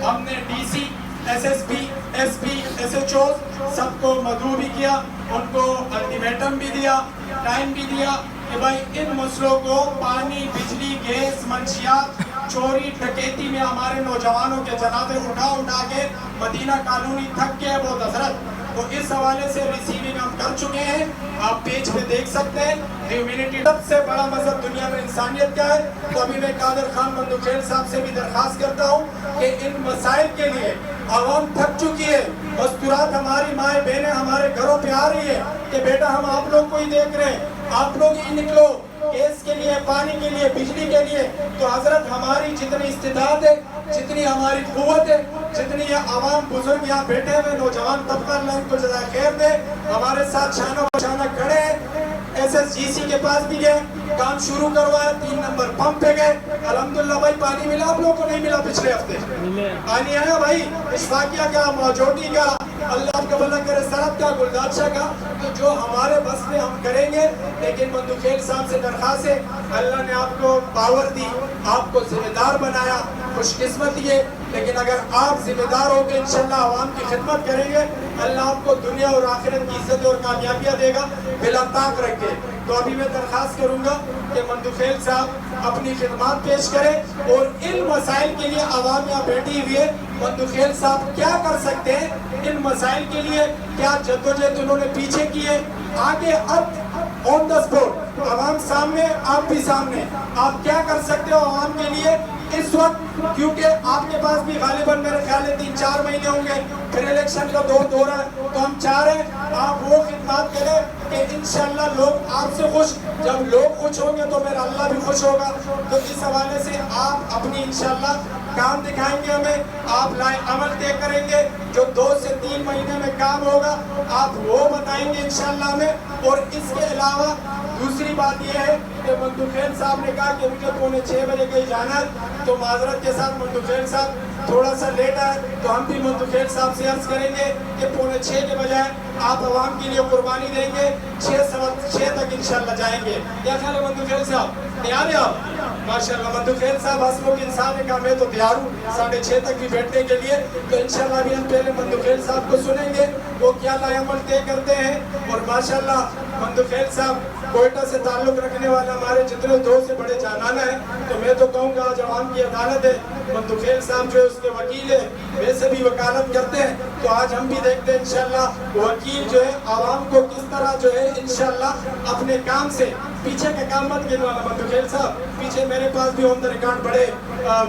ہم نے DC, SSP, SP, SHOs سب کو مدعو بھی کیا, ان کو الٹیمیٹم بھی دیا, ٹائم بھی دیا کہ بھائی ان مسئلوں کو پانی, بجلی, گیس, منشیات, چوری ڈکیتی میں ہمارے نوجوانوں کے جنازے اٹھا کے مدینہ کالونی تھک کے بہت حضرت. تو اس حوالے سے ریسیونگ ہم کر چکے ہیں, آپ پیج پہ دیکھ سکتے ہیں. ہیومینٹی سب سے بڑا مذہب دنیا میں انسانیت کا ہے. تو ابھی میں قادر خان بندوخیل صاحب سے بھی درخواست کرتا ہوں کہ ان مسائل کے لیے عوام تھک چکی ہے. مستورات ہماری مائیں بہنیں ہمارے گھروں پہ آ رہی ہے کہ بیٹا ہم آپ لوگ کو ہی دیکھ رہے ہیں, آپ لوگ ہی نکلو گیس کے لیے, پانی کے لیے, بجلی کے لیے. تو حضرت ہماری جتنی استطاعت ہے, جتنی ہماری قوت ہے, جتنی یہ عوام بزرگ یہاں بیٹھے ہوئے نوجوان طبقہ, اللہ ان کو جزائے خیر دے, ہمارے ساتھ شانہ بشانہ کھڑے ہیں. SSGC کے پاس بھی گئے, کام شروع کروایا, 3 نمبر پمپ پہ گئے. الحمدللہ بھائی پانی ملا, آپ لوگوں کو نہیں ملا پچھلے ہفتے پانی آیا بھائی. اشفاقیہ کا, موجودی کا, اللہ آپ کا بھلا کرے, سرحد کا, گلدادشاہ کا. تو جو ہمارے بس میں ہم کریں گے. لیکن بندوخیل صاحب سے درخواست ہے, اللہ نے آپ کو پاور دی, آپ کو ذمہ دار بنایا, خوش قسمتی ہے. لیکن اگر آپ ذمہ دار ہو کے انشاءاللہ عوام کی خدمت کریں گے, اللہ آپ کو دنیا اور آخرت کی عزت اور کامیابیاں دے گا بلا طاق رکھ کے. تو ابھی میں درخواست کروں گا کہ بندوخیل صاحب اپنی خدمات پیش کریں, اور ان مسائل کے لیے عوام یہاں بیٹھی ہوئی ہے. بندوخیل صاحب کیا کر سکتے ہیں ان مسائل کے لیے, کیا جدوجہد انہوں نے پیچھے کی ہے, آگے اب آن دا اسپوٹ عوام سامنے, آپ بھی سامنے, آپ کیا کر سکتے ہو عوام کے لیے اس وقت. کیونکہ آپ کے پاس بھی غالباً میرے خیال ہے 3-4 مہینے ہوں گے, پھر الیکشن کا دور ہے. تو ہم چاہ رہے ہیں آپ وہ خدمات کریں کہ انشاءاللہ لوگ آپ سے خوش, جب لوگ خوش ہوں گے تو میرا اللہ بھی خوش ہوگا. تو اس حوالے سے آپ اپنی انشاءاللہ کام دکھائیں گے ہمیں, آپ لائے عمل طے کریں گے, جو 2 سے 3 مہینے میں کام ہوگا آپ وہ بتائیں گے انشاءاللہ ہمیں. اور اس کے علاوہ دوسری بات یہ ہے کہ بندوخیل صاحب نے کہا کہ مجھے 5:45 بجے کہیں جانا ہے. تو معذرت کے ساتھ بندوخیل صاحب تھوڑا سا لیٹ آئے, تو ہم بھی بندوخیل صاحب سے عرض کریں گے کہ 5:45 کے بجائے آپ عوام کے لیے قربانی دیں گے, 6 تک انشاءاللہ جائیں گے. کیا خیال ہے بندوخیل صاحب, تیار ہیں آپ؟ ماشاءاللہ بندوخیل صاحب ہسمکھ انسان نے کہا میں تو تیار ہوں 6:30 تک بھی بیٹھنے کے لیے. تو انشاءاللہ ابھی ہم پہلے بندوخیل صاحب کو سنیں گے وہ کیا لائے عمل طے کرتے ہیں. اور ماشاءاللہ بندوخیل صاحب کوئٹہ سے تعلق رکھنے والا ہمارے جتنے دوست سے بڑے جانانا ہیں. تو میں تو کہوں گا آج عوام کی عدالت ہے, بندوخیل صاحب جو ہے اس کے وکیل ہے, ویسے بھی وکالت کرتے ہیں. تو آج ہم بھی دیکھتے ہیں انشاءاللہ وکیل جو ہے عوام کو کس طرح جو ہے انشاءاللہ اپنے کام سے پیچھے کا کام مت گنوانا. بندوخیل صاحب پیچھے میرے پاس بھی آن دا ریکارڈ بڑے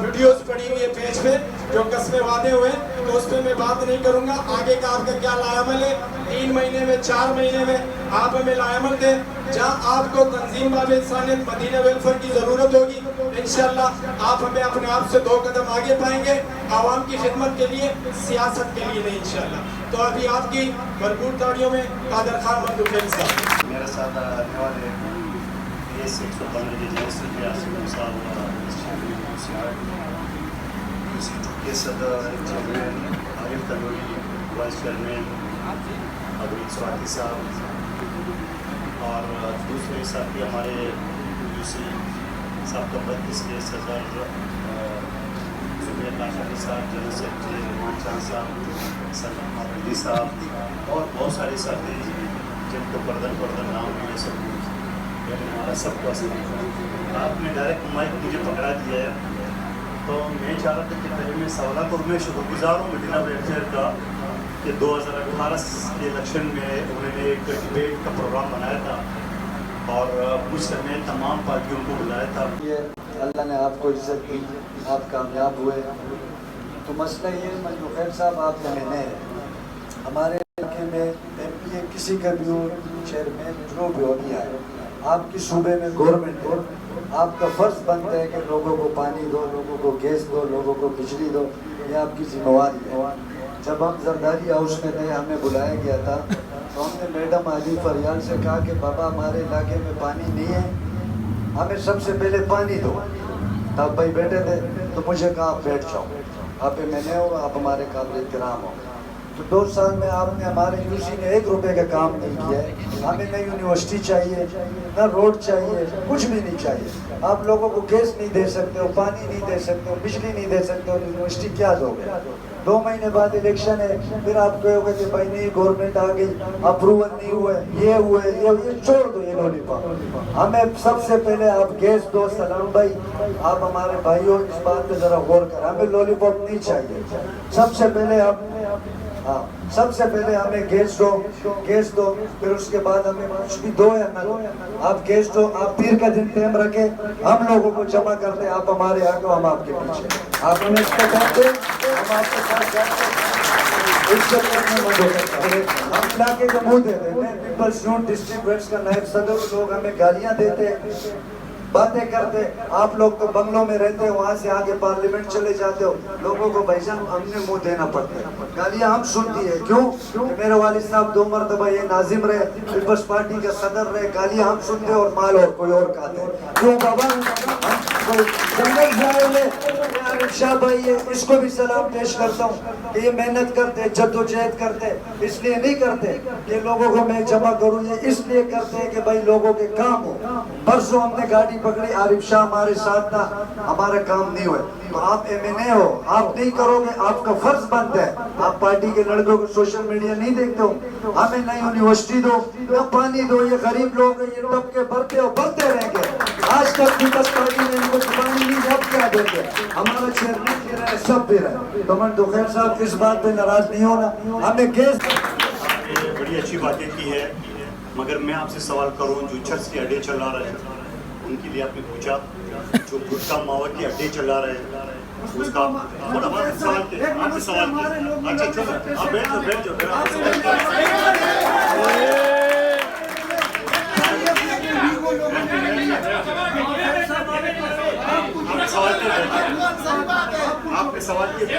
ویڈیوز پڑی ہوئی ہے پیج پہ جو قسمیں وعدے ہوئے, تو اس پہ میں بات نہیں کروں گا. آگے کا آپ کا کیا لائے عمل ہے, 3 مہینے میں 4 مہینے میں آپ ہمیں لائے عمل دیں. جہاں آپ کو تنظیم باب انسانیت مدینہ ویلفیئر کی ضرورت ہوگی انشاءاللہ آپ ہمیں اپنے آپ سے 2 قدم آگے پائیں گے, عوام کی خدمت کے لیے, سیاست کے لیے نہیں انشاءاللہ. تو ابھی آپ کی بھرپور تاڑیوں میں قادر خان بندوخیل صاحب. میرے ساتھ آنے والے اس 115 کے جلسے کے آصف صاحب کے صدر چیئرمین عارف تنوری, وائس چیئرمین ابوالعز سواتی صاحب, اور دوسرے ساتھی ہمارے UC صاحب کا 32 کے صدر زبیر کاشانی صاحب, جنرل سیکرٹری رحمان چاند صاحب, سلمان علی صاحب, اور بہت سارے ساتھی جن کو پردن نام ہے. سب ہمارا سب کو آپ نے ڈائریکٹ مائک مجھے پکڑا دیا ہے. تو میں چاہ رہا تھا کہ پہلے میں سوالات, اور میں شکر گزار ہوں مدینہ ویلفیئر کا کہ 2018 کے الیکشن میں انہوں نے ایک ڈبیٹ کا پروگرام بنایا تھا اور مجھ سے میں تمام پارٹیوں کو بلایا تھا. یہ اللہ نے آپ کو عزت دی, آپ کامیاب ہوئے. تو مسئلہ یہ بندوخیل صاحب آپ جانے ہیں, ہمارے علاقے میں MP کسی کا بھی ہو, چیئرمین جو بھی ہو نہیں آئے, آپ کی صوبے میں گورنمنٹ ہو, آپ کا فرض بنتا ہے کہ لوگوں کو پانی دو, لوگوں کو گیس دو, لوگوں کو بجلی دو. یہ آپ کی ذمہ داری ہے. جب ہم زرداری ہاؤس میں تھے, ہمیں بلایا گیا تھا, تو ہم نے میڈم علی فریال سے کہا کہ بابا ہمارے علاقے میں پانی نہیں ہے, ہمیں سب سے پہلے پانی دو. تب بھائی بیٹھے تھے, تو مجھے کہا آپ بیٹھ جاؤ, آپ میں نے ہو, آپ ہمارے قابل احترام ہو. تو 2 سال میں آپ نے ہمارے UC نے 1 روپے کا کام نہیں کیا ہے. ہمیں نہ یونیورسٹی چاہیے, نہ روڈ چاہیے, کچھ بھی نہیں چاہیے. आप लोगों को गैस नहीं दे सकते हो, पानी नहीं दे सकते हो, बिजली नहीं दे सकते हो, यूनिवर्सिटी क्या दोगे? 2 महीने बाद इलेक्शन है, फिर आप कहोगे कि भाई नहीं गवर्नमेंट आ गई, अप्रूवल नहीं हुए, ये हुए, ये छोड़ दो ये लॉलीपॉप। हमें सबसे पहले आप गैस दो। सलाम भाई, आप हमारे भाइयों इस बात पे जरा गौर कर, हमें लॉलीपॉप नहीं चाहिए। सबसे पहले सबसे पहले हमें गैस दो, फिर उसके बाद हमें कुछ भी दो या ना दो, आप गैस दो। आप पीर का दिन टाइम रखे, हम लोगों को जमा करते, आप हमारे आगे, हम आपके पीछे। आप हमें इसको कहते, हम आपके साथ जाते, हम इलाके को मुंह देते हैं। पीपल्स यूनियन डिस्ट्रिक्ट वेस्ट का नायब सदर, लोग हमें गालियां देते, बातें करते। आप लोग तो बंगलों में रहते हो, वहाँ से आगे पार्लियामेंट चले जाते हो, लोगों को भाईजान हमने मुंह देना पड़ता है, गालियां हम सुनती है। क्यों? मेरे वालिद साहब 2 मरतबा ये नाजिम रहे, पीपल्स पार्टी का सदर रहे, गालियां हम सुनते और माल और कोई और खाते हैं। क्यों बाबा? जंगल जाए शाह भाई है, इसको भी सलाम पेश करता हूँ कि ये मेहनत करते, जद्दोजहद करते, इसलिए नहीं करते कि लोगों को मैं जमा करूँ, ये इसलिए करते हैं कि भाई लोगों के काम हो। परसों हमने गाड़ी पकड़ी, आरिफ शाह हमारे साथ था, हमारा काम नहीं हुआ। तो आप MNA हो, आप नहीं करोगे, आपका फर्ज बनता है। आप पार्टी के लड़कों को सोशल मीडिया नहीं देखते हो, हमें नई यूनिवर्सिटी दो, या पानी दो, ये गरीब लोग हैं, ये टपके भरते हो, भरते रहेंगे। आज तक पीपल्स पार्टी ने इनको पानी नहीं, अब क्या देंगे? हमारा चेयरमैन भी रहे, सब भी रहे। तो मैं दुखैर साहब इस बात पे नाराज नहीं होना, हमें गैस। बड़ी अच्छी बातें की है, मगर मैं आपसे सवाल करूं, जो चर्च के अड्डे चला रहे हैं उनके लिए आपने पूछा, जो गुटखा मावा के अड्डे चला रहे हैं उसका सवाल किया, आपने सवाल किया। अच्छा चलो आप बैठ जाओ। आपने सवाल किया,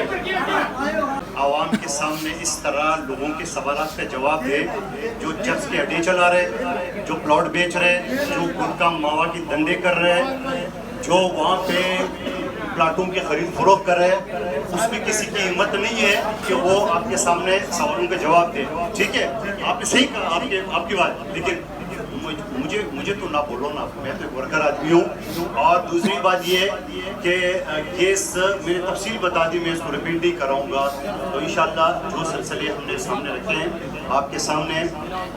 आवाम के सामने इस तरह लोगों के सवालात का जवाब दे, जो चर्च के अड्डे चला रहे, जो प्लॉट बेच रहे, जो गुटखा मावा की धंधे कर रहे, जो वहाँ पे प्लाटों की खरीद फरोख्त कर रहे हैं, उसमें किसी की हिम्मत नहीं है कि वो आपके सामने सवालों का जवाब दे। ठीक है, आपने सही कहा, आपकी बात, लेकिन मुझे तो ना बोलो ना, मैं तो वर्कर आदमी हूँ। और दूसरी बात ये कि केस मैंने तफसील बता दी, मैं इसको रिपीट नहीं कराऊंगा। तो इंशाल्लाह जो सिलसिले हमने सामने रखे हैं आपके सामने,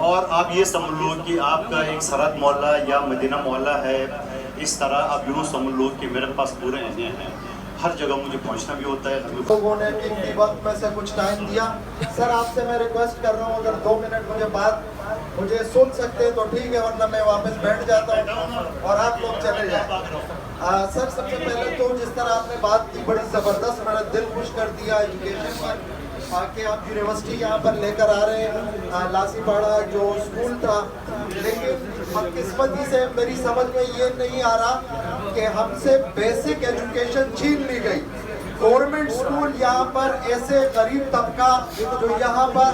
और आप ये समझ लो कि आपका एक सरहद मोहल्ला या मदीना मोहल्ला है, इस तरह आप यूँ समझ लो कि मेरे पास पूरे एरिया हैं, हर जगह मुझे पहुंचना भी होता है। लोगों ने कीमती वक्त में से कुछ टाइम दिया। सर आपसे मैं रिक्वेस्ट कर रहा हूँ, अगर 2 मिनट मुझे सुन सकते हैं तो ठीक है, वरना मैं वापस बैठ जाता हूँ और आप लोग चले जाए। सर सबसे पहले तो जिस तरह आपने बात की, बड़ी ज़बरदस्त, मेरा दिल खुश कर दिया एजुकेशन पर, कि आप यूनिवर्सिटी यहाँ पर लेकर आ रहे हैं। लासीपाड़ा जो स्कूल था, लेकिन बदकिस्मती से मेरी समझ में ये नहीं आ रहा कि हमसे बेसिक एजुकेशन छीन ली गई। गवर्नमेंट स्कूल यहाँ पर ऐसे गरीब तबका जो यहाँ पर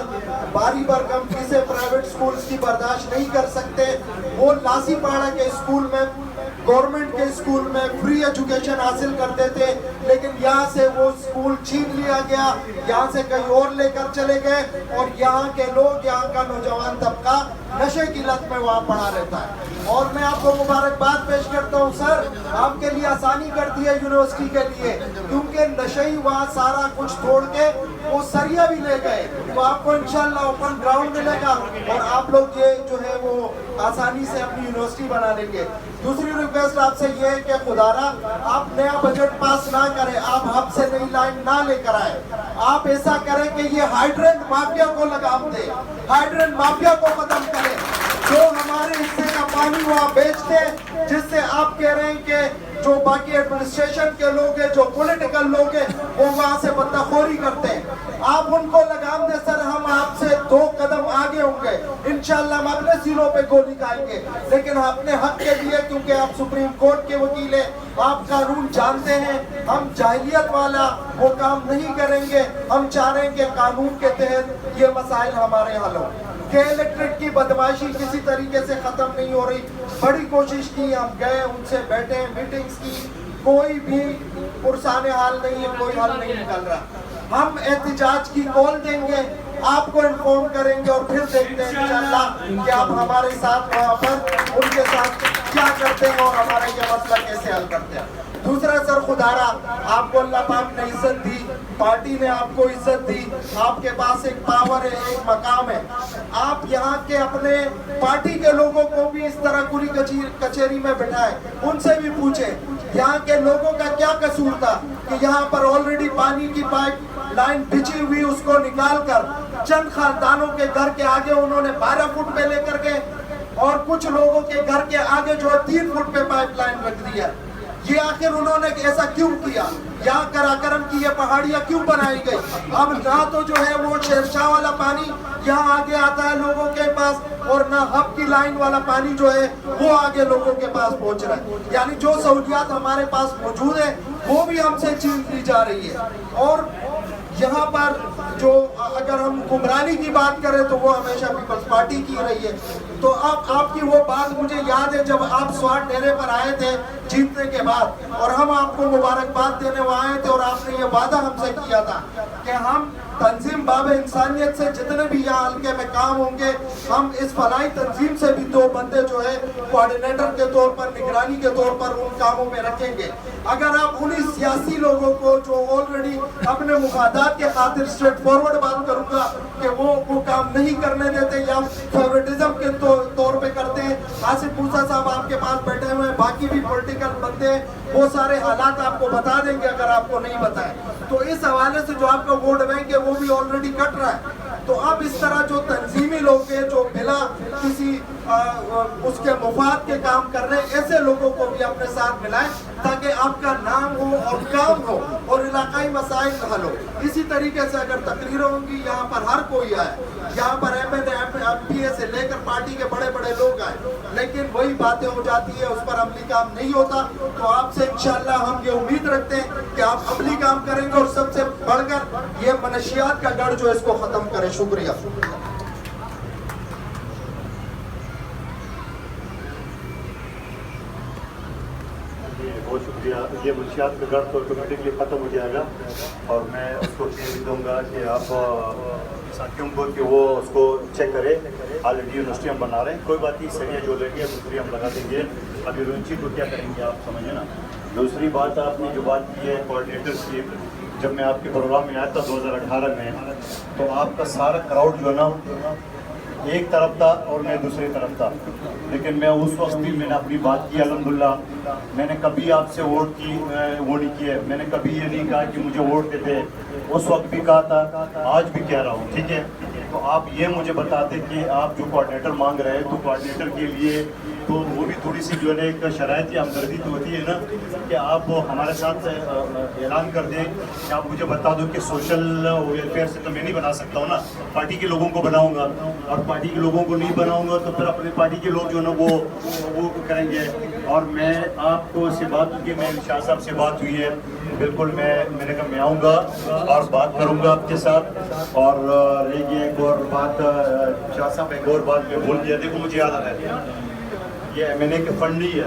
बारी बरकम से प्राइवेट स्कूल्स की बर्दाश्त नहीं कर सकते, वो लासीपाड़ा के स्कूल में, गवर्नमेंट के स्कूल में फ्री एजुकेशन हासिल करते थे, लेकिन यहाँ से वो स्कूल छीन लिया गया, यहाँ से कहीं और लेकर चले गए, और यहाँ के लोग, यहाँ का नौजवान तबका नशे की लत में वहाँ पड़ा रहता है। और मैं आपको मुबारकबाद पेश करता हूँ सर, आपके लिए आसानी कर दी है यूनिवर्सिटी के लिए, क्योंकि नशे ही वहाँ सारा कुछ छोड़ के वो सरिया भी ले गए, तो आपको इंशाल्लाह ओपन ग्राउंड मिलेगा और आप लोग ये जो है वो आसानी से अपनी यूनिवर्सिटी बना लेंगे। दूसरी रिक्वेस्ट आपसे ये है कि खुदारा आप नया बजट पास ना करें, आप हमसे नई लाइन ना लेकर आए, आप ऐसा करें कि ये हाइड्रेंट माफिया को लगाम दे, हाइड्रेंट माफिया को खत्म करें, जो हमारे हिस्से का पानी वहाँ बेचते हैं, जिससे आप कह रहे हैं कि जो बाकी एडमिनिस्ट्रेशन के लोग हैं, जो पॉलिटिकल लोग हैं, वो वहाँ से बदलाखोरी करते हैं, आप उनको लगाम दे सर। हम आपसे 2 कदम आगे होंगे, इंशाल्लाह हम अपने सिरों पे गोली खाएंगे, लेकिन अपने हक के लिए, क्योंकि आप सुप्रीम कोर्ट के वकील हैं, आप कानून जानते हैं, हम जाहिलियत वाला वो काम नहीं करेंगे। हम चाह रहे हैं कि कानून के तहत ये मसाइल हमारे हल हों, कि इलेक्ट्रिक की बदमाशी किसी तरीके से खत्म नहीं हो रही। बड़ी कोशिश की, हम गए, उनसे बैठे, मीटिंग्स की, कोई भी पुरसाने हाल नहीं है, कोई हल नहीं निकल रहा। हम एहतिजाज की कॉल देंगे, आपको इन्फॉर्म करेंगे और फिर देखते हैं इंशाल्लाह कि आप हमारे साथ वहाँ पर उनके साथ کیا کرتے ہیں اور ہمارا یہ مسئلہ کیسے حل کرتے ہیں. دوسرا سر خدارا آپ کو اللہ پاک نے عزت دی, پارٹی نے آپ کو عزت دی, آپ کے پاس ایک پاور ہے, ایک مقام ہے, آپ یہاں کے اپنے پارٹی کے لوگوں کو بھی اس طرح کھلی کچہری میں بٹھائے, ان سے بھی پوچھیں یہاں کے لوگوں کا کیا قصور تھا کہ یہاں پر آلریڈی پانی کی پائپ لائن بچھی ہوئی, اس کو نکال کر چند خاندانوں کے گھر کے آگے انہوں نے 12 فٹ پہ لے کر گئے اور کچھ لوگوں کے گھر کے آگے جو 3 فٹ پہ پائپ لائن رکھ دیا. یہ آخر انہوں نے ایسا کیوں کیا؟ یہاں کراکرم کی یہ پہاڑیاں کیوں بنائی گئی؟ اب نہ تو جو ہے وہ شیرشاہ والا پانی یہاں آگے آتا ہے لوگوں کے پاس, اور نہ ہب کی لائن والا پانی جو ہے وہ آگے لوگوں کے پاس پہنچ رہا ہے. یعنی جو سہولیات ہمارے پاس موجود ہیں وہ بھی ہم سے چھین لی جا رہی ہے. اور یہاں پر جو اگر ہم حکمرانی کی بات کریں تو وہ ہمیشہ پیپلز پارٹی کی رہی ہے. تو اب آپ کی وہ بات مجھے یاد ہے جب آپ سوات ڈیرے پر آئے تھے جیتنے کے بعد, اور ہم آپ کو مبارکباد دینے وہاں آئے تھے, اور آپ نے یہ وعدہ ہم سے کیا تھا کہ ہم تنظیم باب انسانیت سے جتنے بھی یہاں حلقے میں کام ہوں گے, ہم اس فلاحی تنظیم سے بھی 2 بندے جو ہے کوارڈینیٹر کے طور پر, نگرانی کے طور پر ان کاموں میں رکھیں گے. اگر آپ انہی سیاسی لوگوں کو جو آلریڈی اپنے مفادات کے خاطر اسٹریٹ فارورڈ بات کروں گا کہ وہ کام نہیں کرنے دیتے یا فیوریٹزم کے طور پہ کرتے ہیں, آصف موسیٰ صاحب آپ کے پاس بیٹھے ہوئے ہیں, باقی بھی پولیٹیکل بندے وہ سارے حالات آپ کو بتا دیں گے اگر آپ کو نہیں بتائیں. تو اس حوالے سے جو آپ کا ووٹ بینک ہے وہ بھی آلریڈی کٹ رہا ہے. تو اب اس طرح جو تنظیمی لوگ ہیں جو بلا کسی اس کے مفاد کے کام کر رہے ہیں, ایسے لوگوں کو بھی اپنے ساتھ ملائیں تاکہ آپ کا نام ہو اور کام ہو اور علاقائی مسائل حل ہو. اسی طریقے سے اگر تقریریں ہوں گی یہاں پر ہر کوئی آئے, یہاں پر MPA سے لے کر پارٹی کے بڑے بڑے لوگ آئے, لیکن وہی باتیں ہو جاتی ہے, اس پر عملی کام نہیں ہوتا. تو آپ سے انشاءاللہ ہم یہ امید رکھتے ہیں کہ آپ عملی کام کریں گے اور سب سے بڑھ کر یہ منشیات کا گڑھ جو اس کو ختم کریں. شکریہ. بہت شکریہ. یہ منشیات کا گھر تو آٹومیٹکلی ختم ہو جائے گا, اور میں اس کو بھی دوں گا کہ آپ ساتھیوں کو کہ وہ اس کو چیک کرے. آلریڈی یونیورسٹی ہم بنا رہے ہیں, کوئی بات نہیں, سریہ جو لیں گے دوسری ہم لگا دیں گے. ابھی یونیورسٹی کو کیا کریں گے آپ سمجھیں نا. دوسری بات آپ نے جو بات کی ہے کوآرڈینیٹرس کی, جب میں آپ کے پروگرام میں آیا تھا 2018 میں, تو آپ کا سارا کراؤڈ جو ہے نا ایک طرف تھا اور میں دوسری طرف تھا, لیکن میں اس وقت بھی میں نے اپنی بات کی الحمدللہ. میں نے کبھی آپ سے وہ نہیں کیا, میں نے کبھی یہ نہیں کہا کہ مجھے ووٹ دیتے, اس وقت بھی کہا تھا, آج بھی کہہ رہا ہوں, ٹھیک ہے. تو آپ یہ مجھے بتاتے کہ آپ جو کوآرڈینیٹر مانگ رہے ہیں تو کوآرڈینیٹر کے لیے تو وہ بھی تھوڑی سی جو ہے نا ایک شرائط یا ہمدردی تو ہوتی ہے نا کہ آپ ہمارے ساتھ اعلان کر دیں کہ آپ مجھے بتا دو کہ سوشل ویلفیئر سے تو میں نہیں بنا سکتا ہوں نا, پارٹی کے لوگوں کو بناؤں گا, اور پارٹی کے لوگوں کو نہیں بناؤں گا تو پھر اپنے پارٹی کے لوگ جو ہے نا وہ کریں گے. اور میں آپ کو سے بات کی, میں شاہ صاحب سے بات ہوئی ہے, بالکل میں نے کہا میں آؤں گا اور بات کروں گا آپ کے ساتھ. اور رہ گئی ایک اور بات, شاہ صاحب ایک اور بات میں بھول گیا, دیکھو مجھے یاد آ رہا ہے, یہ MNA کے فنڈ نہیں ہے,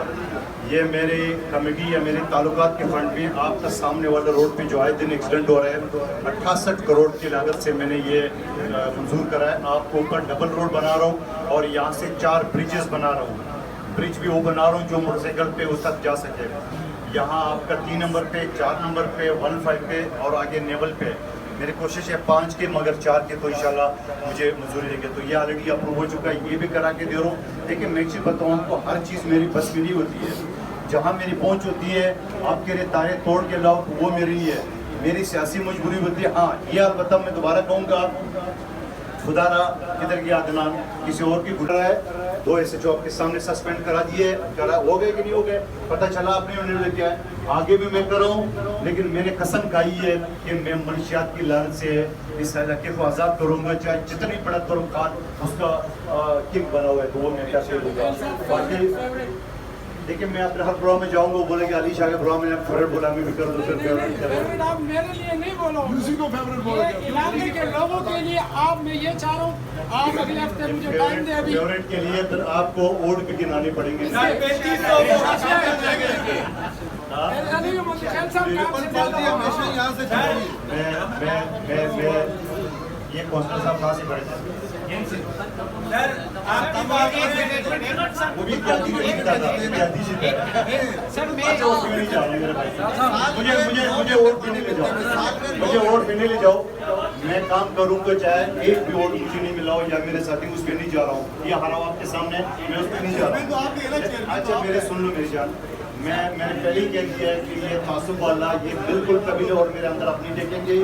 یہ میری کمیٹی یا میرے تعلقات کے فنڈ میں. آپ کا سامنے والا روڈ پہ جو آئے دن ایکسیڈنٹ ہو رہے ہیں, 68 کروڑ کی لاگت سے میں نے یہ منظور کرا ہے. آپ کو اوپر ڈبل روڈ بنا رہا ہوں اور یہاں سے 4 بریجز بنا رہا ہوں, برج بھی وہ بنا رہا ہوں جو موٹر سائیکل پہ اس تک جا سکے. یہاں آپ کا 3 نمبر پہ, 4 نمبر پہ, 15 پہ اور آگے نیول پہ. میری کوشش ہے 5 کے, مگر 4 کے تو انشاءاللہ مجھے منظوری دیں گے. تو یہ آلریڈی اپروو ہو چکا ہے, یہ بھی کرا کے دے رہا ہوں. لیکن میں چیز بتاؤں آپ کو, ہر چیز میری بس میں نہیں ہوتی ہے. جہاں میری پہنچ ہوتی ہے آپ کے لیے تارے توڑ کے لاؤ, وہ میری نہیں ہے, میری سیاسی مجبوری ہوتی ہے. ہاں یہ البتہ میں دوبارہ کہوں گا, خدا را کدھر گیا عدنان, کسی اور کی گھر ہے, 2 SHO آپ کے سامنے سسپینڈ کرا دیے, ہو گئے کہ نہیں ہو گئے پتہ چلا, آپ نے انہوں نے کیا ہے. آگے بھی میں کر رہا ہوں, لیکن میں نے قسم کھائی ہے کہ میں منشیات کی لعنت سے اس علاقے کو آزاد کروں گا, چاہے جتنی بڑا ترم خان اس کا کنگ بنا ہوا ہے تو وہ میں کیا دوں گا. باقی دیکھیں میں اپنے ہر پروگرام میں جاؤں گا, وہ بولے کہ علی شاہ کے پروگرام میں فیوریٹ بولا, میں بھی کر دوں. فیوریٹ آپ میرے لیے نہیں بولو, اسی کو فیوریٹ بولو, علاقے کے لوگوں کے لیے. آپ میں یہ چاہ رہا ہوں آپ اگلے ہفتے مجھے ٹائم دیں. ابھی فیوریٹ کے لیے پھر آپ کو اوٹ بھی گنانے پڑیں گے. ये कौंसलर साहब कहाँ से खड़े थे? सर आपकी बात वो भी जल्दी में लिखता था, जल्दी से सर मैं अच्छा, उसमें नहीं जा रहा मेरे भाई। मुझे वोट देने ले जाओ, मुझे वोट देने ले जाओ। मैं काम करूँगा चाहे एक भी वोट मुझे नहीं मिला हो या मेरे साथी, उस पर नहीं जा रहा हूँ। ये हरा आपके सामने, मैं उस पर नहीं जा रहा हूँ। अच्छा मेरे सुन लो मेरी जान, मैंने पहले ही कह दिया है कि ये तासुब वाला ये बिल्कुल कबीले और मेरे अंदर अपनी देखेंगे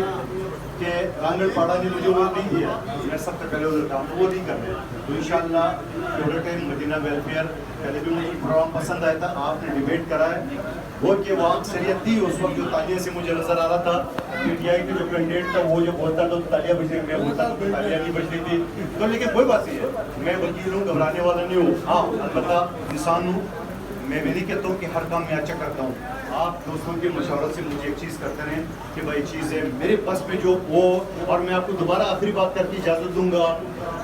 कि रांगड़ पाड़ा ने मुझे वोट नहीं दिया, मैं सबसे पहले उधर काम वो नहीं कर रहे। तो इंशाल्लाह थोड़े टाइम मदीना वेलफेयर पहले भी मुझे प्रोग्राम पसंद आया था, आपने डिबेट करा है वो कि वो अक्सरियत थी उस वक्त। जो तालियां से मुझे नजर आ रहा था पीटीआई के जो कैंडिडेट था वो जो बोलता तो तालियां बज रही, मैं बोलता तो तालियां नहीं बज रही थी। तो लेकिन कोई बात नहीं है, मैं वकील हूँ, घबराने वाला नहीं हूँ। हाँ अलबत्ता इंसान हूँ, मैं भी नहीं कहता हूँ कि हर काम मैं अच्छा करता हूँ। आप दोस्तों के मशवरे से मुझे एक चीज़ करते रहें कि भाई चीज़ है मेरे बस में जो वो। और मैं आपको दोबारा आखिरी बात करके इजाज़त दूंगा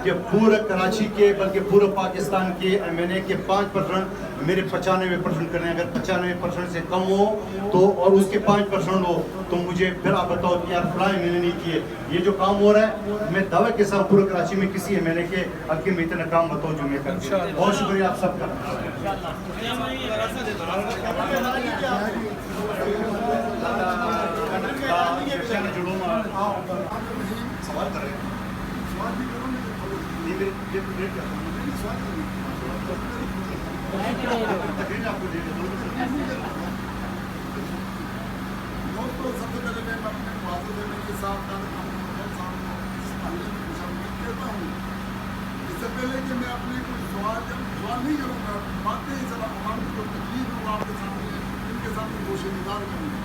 कि पूरे कराची के बल्कि पूरे पाकिस्तान के MNA के 5% मेरे 95% करें। अगर 95% से कम हो तो और उसके 5% हो तो मुझे फिर आप बताओ कि यार फलां मैंने नहीं किए। ये जो काम हो रहा है मैं दावे के साथ पूरे कराची में किसी MNA के हल्के में इतना काम बताओ जो मैं करता हूं। बहुत शुक्रिया आप सबका। सवाल कर रहे हैं आपको दे दोस्तों सबसे पहले मैं अपने वादे देने के साथ कहता हूँ इससे पहले कि मैं अपने कोई सवाल नहीं करूँगा, बातें आवाम को तकलीफ हूँ आपके सामने इनके सामने गोशेदार करूँगा।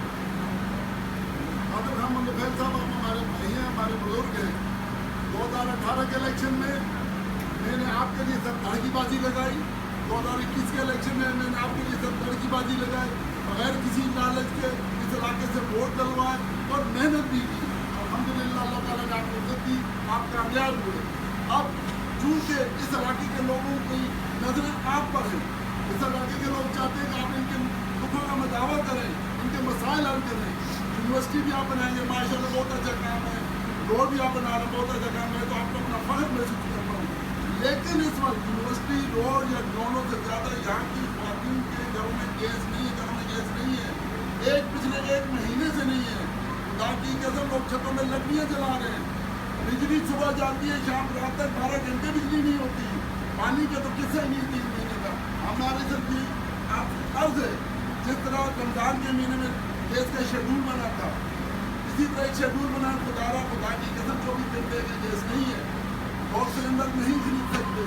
आदर खान मुफैल साहब आप हमारे भाई हैं, हमारे बुजुर्ग हैं। 2018 के इलेक्शन में मैंने आपके लिए सरकार की बाजी लगाई, 2021 के इलेक्शन में मैंने आपके लिए सरकार की बाजी लगाई, बगैर किसी लालच के इस इलाके से वोट डलवाए और मेहनत भी की। अल्हम्दुलिल्लाह अल्लाह ताला ने आपको इज्जत दी, आप कामयाब हुए। अब चूँकि इस इलाके के लोगों की नजरें आप पर हैं, इस इलाके के लोग चाहते हैं कि आप इनके दुखों का मदावा करें, इनके मसाइल हल करें। यूनिवर्सिटी भी आप बनाएंगे, माशाअल्लाह बहुत अच्छा काम है, रोड भी आप बना रहे हैं, बहुत अच्छा काम है, तो आपको अपना फर्ज महसूस करता हूँ। लेकिन इस वक्त यूनिवर्सिटी रोड या ड्रोनों से ज़्यादा यहाँ की ख़वातीन के घरों में गैस नहीं है, घरों में गैस नहीं है, पिछले 1 महीने से नहीं है। ताकि कसम लोग छतों में लकड़ियाँ जला रहे हैं, बिजली सुबह जाती है, शाम रात तक 12 घंटे बिजली नहीं होती, पानी का तो किस्सा ही नहीं 3 महीने का। हमारे सिर्फ आप अर्ज है जिस तरह रमज़ान के महीने में गैस का शेड्यूल बना था, इसी तरह एक शेड्यूल बना खुदा की कसम 24 घंटे का गैस नहीं है, और सिलेंडर नहीं खरीद सकते,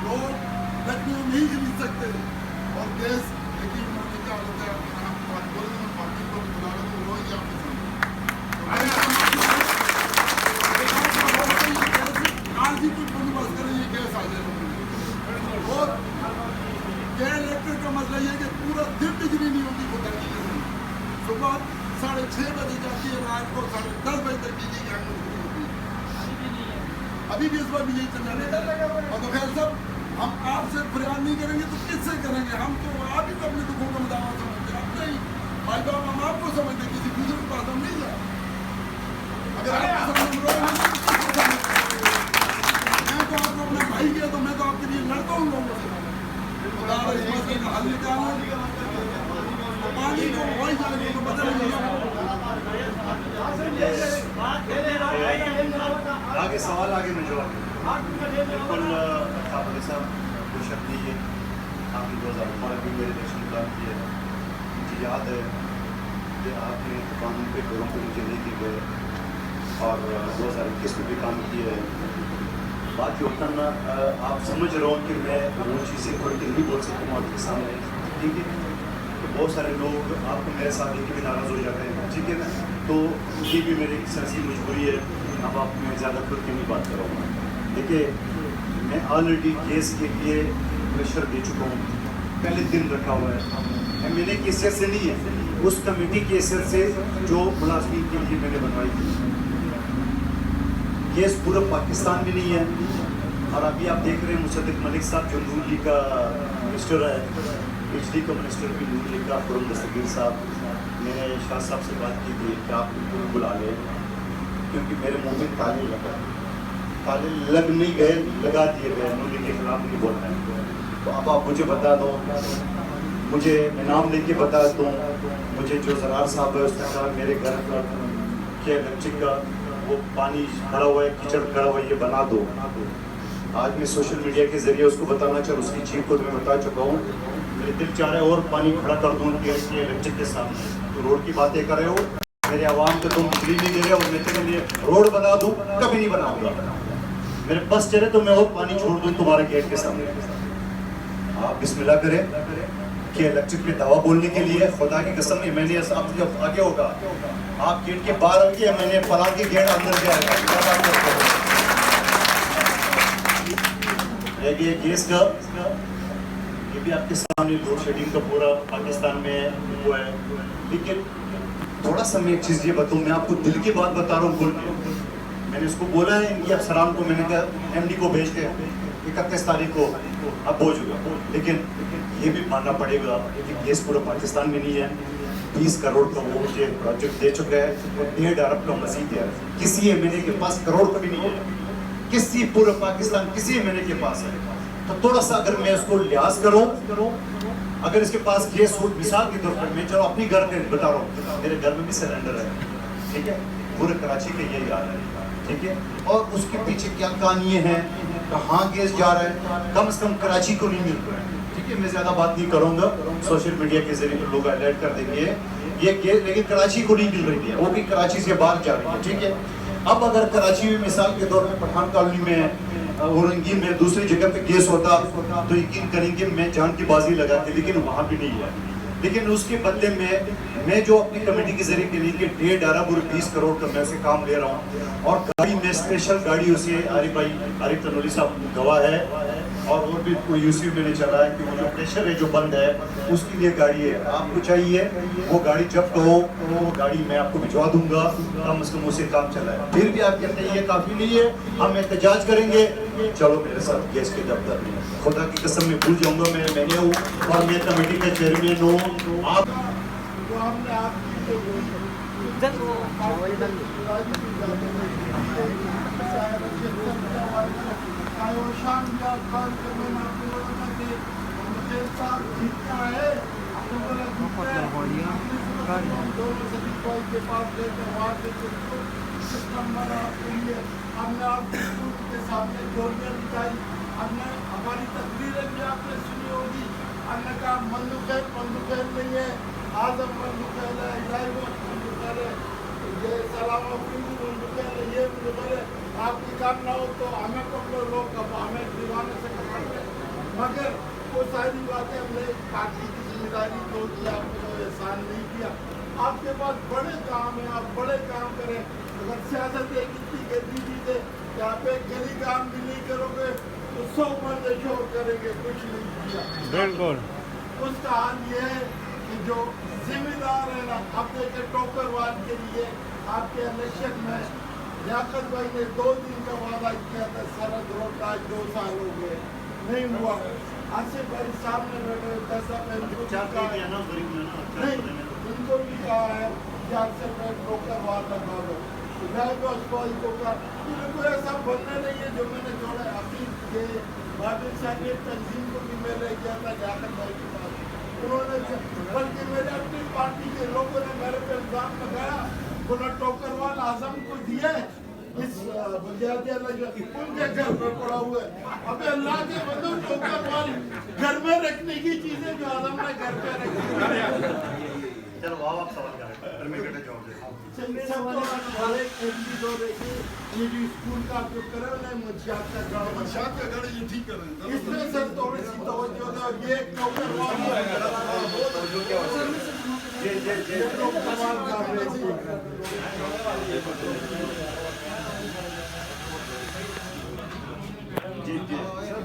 लोग लकड़ियाँ नहीं खरीद सकते, और गैस यकीन होने की हालत है। बाकी को बुला रहे तो वो ही आपके सामने आज ही कुछ बंदोबस्त करें, ये गैस आ जाए। और गैस इलेक्ट्रिक का मसला ये है कि पूरा दिन बिजली नहीं होती खुदा की कसम। सुबह 6:30 बजे जाती है, रात को 10:30 बजे तक बिजली की आग होती है। अभी भी इस बार भी यही चल रहा है। और तो खैर सब हम आपसे फरियाद नहीं करेंगे तो किससे करेंगे? हम तो आप ही तो अपने दुखों का मदावा समझते हैं, आप नहीं भाई बाप हम आपको समझते, किसी दूसरे के पास हम नहीं जाए। अगर आपको मैं तो आपको अपना भाई किया तो मैं तो आपके लिए लड़ता हूँ लोगों से। इस मसले का हल निकालना, पानी को वही जाने को बदल आगे सवाल आगे में जवाब बिल्कुल आपके साथ कोई शक नहीं है। आपने 2018 में मेरे इलेक्शन प्लान किए, मुझे याद है कि आपने कानून पे घरों पर मुझे लेके गए और 2021 में भी काम किए है। बात ये होता ना, आप समझ रहे हो कि मैं वो चीज़ें खोल के नहीं बोल सकता हूँ आपके सामने, ठीक है? तो बहुत सारे लोग आपको मेरे साथ लेके भी नाराज़ हो जाते हैं, ठीक है ना? तो ये भी मेरी सियासी मजबूरी है। अब आप मैं ज़्यादा खुल के नहीं बात करूँगा। देखिए मैं ऑलरेडी केस के लिए प्रेशर दे चुका हूँ, पहले दिन रखा हुआ है। MNA की हैसियत से नहीं है, उस कमेटी की हैसियत से जो मुलाजमीन के लिए मैंने बनवाई थी। केस पूरा पाकिस्तान में नहीं है। और अभी आप देख रहे हैं मुसद्दिक मलिक साहब जो नून लीग का मिनिस्टर है, बिजली का मिनिस्टर भी नून लीग का खुरम दस्तगीर साहब, मैंने शाह साहब से बात की थी कि आप उनको बुला लें, क्योंकि मेरे मुँह में ताले लगा ताले लग नहीं गए, लगा दिए गए, नूली के खिलाफ नहीं बोलना है। तो अब आप मुझे बता दो, मुझे नाम लेके बता दूँ, मुझे जो ज़रार साहब है उसने कहा मेरे घर का के इलेक्ट्रिक का वो पानी खड़ा हुआ है, कीचड़ खड़ा हुआ है, ये बना दो। आज मैं सोशल मीडिया के ज़रिए उसको बताना चाह, उसकी चीफ को मैं बता चुका हूँ, मेरे दिल चाह रहा है और पानी खड़ा कर दूँ के इलेक्ट्रिक के सामने। तो रोड की बातें कर रहे हो, मेरे आवाम को तुम बिजली नहीं दे रहे और मैं तेरे लिए रोड बना दूँ, कभी नहीं बनाऊँगा। मेरे बस चले तो मैं और पानी छोड़ दूँ तुम्हारे गेट के सामने। आप बिस्मिल्लाह करें कि इलेक्ट्रिक पे दावा बोलने के लिए खुदा की कसम में मैंने आपसे आगे होगा, आप गेट के बाहर आगे, मैंने फला के गेट अंदर गया ये केस का, ये भी आपके सामने लोड शेडिंग का पूरा पाकिस्तान में हुआ है। लेकिन थोड़ा सा मैं एक चीज़ ये बताऊँ, मैं आपको दिल की बात बता रहा हूँ बोल के। मैंने उसको बोला है इनकी अफसरान को, मैंने कहा MD को भेज दे 31 तारीख को अब हो चुका। लेकिन ये भी मानना पड़ेगा कि केस पूरा पाकिस्तान में नहीं है। 20 करोड़ का वो मुझे प्रोजेक्ट दे चुका है और 1.5 अरब का मजीद है। किसी MLA के पास करोड़ का भी नहीं है, किसी पूरा पाकिस्तान किसी MLA के पास है। तो थोड़ा सा अगर मैं उसको लिहाज करूं, अगर इसके पास केस हो, मिसाल के तौर पर मैं चलो अपनी घर के बता रहा हूँ, मेरे घर में भी सिलेंडर है, ठीक है, पूरे कराची का यही हाल है, ठीक है। और उसके पीछे क्या कहानियाँ हैं, कहाँ गैस जा रहा है, कम से कम कराची को नहीं मिल रहा है, ठीक है। मैं ज़्यादा बात नहीं करूँगा, सोशल मीडिया के जरिए तो लोग हाईलाइट कर देंगे ये गैस, लेकिन कराची को नहीं मिल रही है, वो भी कराची से बाहर जा रही है, ठीक है। अब अगर कराची में मिसाल के दौर में पठान कॉलोनी में, औरंगी में, दूसरी जगह पे केस होता तो यकीन करेंगे मैं जान की बाजी लगाती, लेकिन वहाँ भी नहीं है। लेकिन उसके बदले में मैं जो अपनी कमेटी के जरिए के लिए 1.5 अरब और 20 करोड़ का मैं उसे काम ले रहा हूँ, और गाड़ी में स्पेशल गाड़ी उसे आरिफ तनोली साहब गवाह है, और भी कोई यूसी मैंने चला है कि वो जो प्रेशर है जो बंद है उसके लिए गाड़ी है। आपको चाहिए वो गाड़ी जब कहो वो गाड़ी मैं आपको भिजवा दूंगा, कम से कम उसे काम चला है। फिर भी आप कहते हैं ये काफ़ी नहीं है, हम एहतजाज करेंगे, चलो मेरे साथ गैस के दफ्तर में, खुदा की कसम में भूल जाऊंगा मैंने हूँ और मैं कमेटी का चेयरमैन हूँ। आप जो हमने शाम या काल के मैंने आपको बोला था कि मुझे साथ जीतना है, आपने बोला जीतना है, हम दोनों सभी कोई के पास लेकर वहाँ से सिस्टम बना आपके लिए। हमने आपकी स्कूल के सामने गोलियाँ बिताई, हमने हमारी तस्वीरें भी आपने सुनी होगी। हमने कहा मंदुखैल नहीं है, आजम मंदुखैल है, इलाही मंदुखैल है, ये सलामुद्दीन मंदुखैल है, ये मंदुखैल है। आपकी काम ना हो तो हमें पकड़ो, लोग अब हमें दीवाने से पकड़ते, मगर वो सारी बातें हमने पार्टी की जिम्मेदारी तो की, आपने कोई एहसान नहीं किया। आपके पास बड़े काम है, आप बड़े काम करें। अगर सियासत एक इतनी गंदी चीज़ है कि आप एक गली काम भी नहीं करोगे तो 100 बंदे शोर करेंगे, कुछ नहीं किया। बिल्कुल उसका हाल ये है कि जो जिम्मेदार है ना, अब देखिए टोकरवाल के लिए आपके इलेक्शन में लियाकत भाई ने 2 दिन का वादा किया था, सरहद रोड का 2 साल हो गए, नहीं हुआ। आसिफ भाई सामने बैठे 10 नहीं, उनको भी कहा है कि आसिफ भाई टोकरवाल लगा लो, को कोई ऐसा बनना नहीं है जो मैंने जोड़ा। अभी ये बादल साहब तंजीम को भी मैं ले गया था लियाकत भाई के पास, उन्होंने बल्कि मेरे अपनी पार्टी के लोगों ने मेरे पे इल्जाम लगाया, बोला टोकरवाल आजम को दिए इस उनके घर पर पड़ा हुआ है। अबे अल्लाह के बंदो, टोकरवाल घर में रखने की चीजें जो आजम ने घर पे रखी। चलो आप सवाल करें, मैं कहना चाहूँगा ये जो स्कूल का आप जो करे ना मंशियात का गढ़ ये ठीक कर रहे हैं, इसमें सर थोड़ी सी तवज्जो दे। और ये टोकरवाल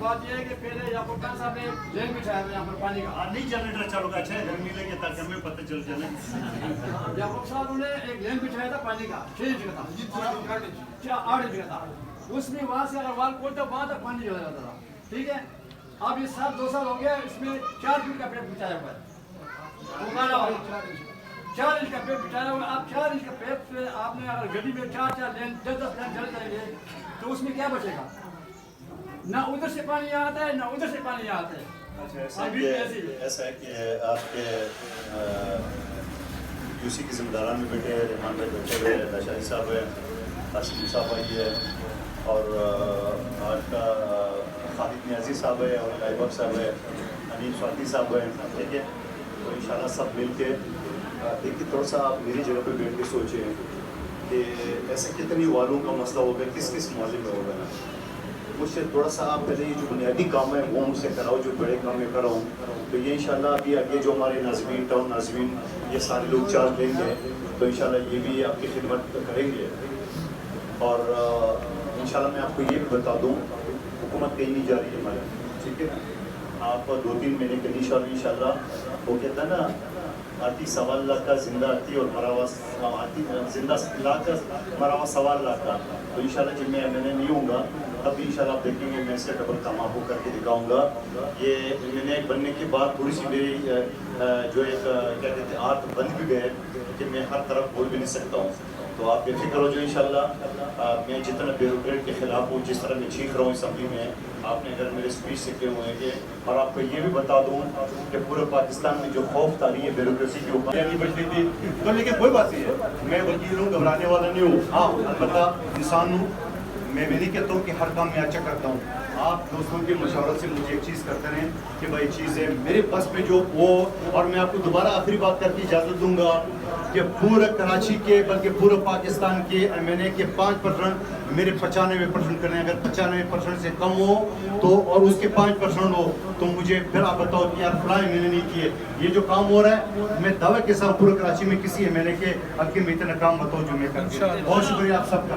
बात ये है कि पहले याकूब खान साहब ने लेन बिछाया था यहाँ पर पानी का, नहीं जनरेटर चालू का अच्छा है, गर्मी लगे ताकि हमें पता चल जाए। याकूब साहब ने एक लेन बिछाया था पानी का, 6 इंच का था, 8 इंच का था, उसमें वहाँ से अगर वाल खोलते वहाँ तक पानी चला जाता था, ठीक है। अब ये 2 साल हो गया, इसमें 4 फीट का पेड़ बिछाया हुआ है, 4 इंच का पेप बिछाया हुआ, आप 4 इंच का पेप से आपने अगर गड्डी में 4 लेन 10 लेन चल जाएंगे तो उसमें क्या बचेगा? ना उधर से पानी यहाँ आता है ना उधर से पानी यहाँ आता है। अच्छा, ऐसा है कि आपके यूसी की जिम्मेदारान में बैठे हैं, रहमान भाई बैठे हुए हैं, नशारी साहब है, कासिम साहब आई है, और आज का खालिद नियाजी साहब है, और लाइबक साहब है, अनीम स्वाति साहब है, ठीक है। तो इंशाल्लाह सब मिल के देखिए, थोड़ा सा आप मेरी जगह पे बैठ के सोचें कि ऐसे कितनी वालों का मसला होगा, किस किस मोहल्ले में होगा ना। मुझसे थोड़ा सा आप पहले ये जो बुनियादी काम है वो मुझसे कराओ, जो बड़े काम मैं कर रहा हूँ, तो ये इंशाल्लाह अभी आगे जो हमारे नाज़मीन, टाउन नाज़मीन, ये सारे लोग चार्ज लेंगे तो इंशाल्लाह ये भी आपकी खिदमत करेंगे। और इंशाल्लाह मैं आपको ये भी बता दूँ, हुकूमत कहीं नहीं जा रही है हमारे, ठीक है। आप 2-3 महीने के लिए इंशाल्लाह वो कहता है ना, आती 1.25 लाख का जिंदा आती और मरावा आती, जिंदा लाख का मरावा 1.25 लाख का। तो इंशाल्लाह जब मैं MNA नहीं होऊंगा तब भी इंशाल्लाह आप देखेंगे मैं इसका डबल तमाकू करके दिखाऊंगा। ये MNA बनने के बाद थोड़ी सी मेरी जो एक क्या कहते हैं आर्ट बन भी गए कि मैं हर तरफ बोल भी नहीं सकता हूँ। तो आप बेफिक्र हो जो इंशाल्लाह मैं जितना ब्यूरोक्रेट के खिलाफ हूँ, जिस तरह मैं चीख रहा हूँ असम्बली में, आपने अगर मेरे स्पीच सीखे हुए हैं कि, और आपको ये भी बता दूँ कि पूरे पाकिस्तान में जो खौफ तारी है ब्यूरोक्रेसी के ऊपर नहीं बचती थी, तो लेकिन कोई बात नहीं है, मैं वकील हूँ, घबराने वाला नहीं हूँ। हाँ, अलबत्ता इंसान हूँ, मैं भी नहीं कहता हूँ कि हर काम मैं अच्छा करता हूँ। आप दोस्तों के मशवरे से मुझे एक चीज़ करते रहें कि भाई चीज़ है मेरे बस में जो वो, और मैं आपको दोबारा आखिरी बात करके इजाज़त दूंगा कि पूरे कराची के बल्कि पूरे पाकिस्तान के MNA के 5% मेरे 95% करें। अगर 95% से कम हो तो, और उसके 5% हो तो मुझे फिर आप बताओ कि यार फलां MNA नहीं किए। ये जो काम हो रहा है मैं दावे के साथ पूरे कराची में किसी MNA के हक में इतना काम बताओ जो मैं करता हूं। बहुत शुक्रिया आप सबका।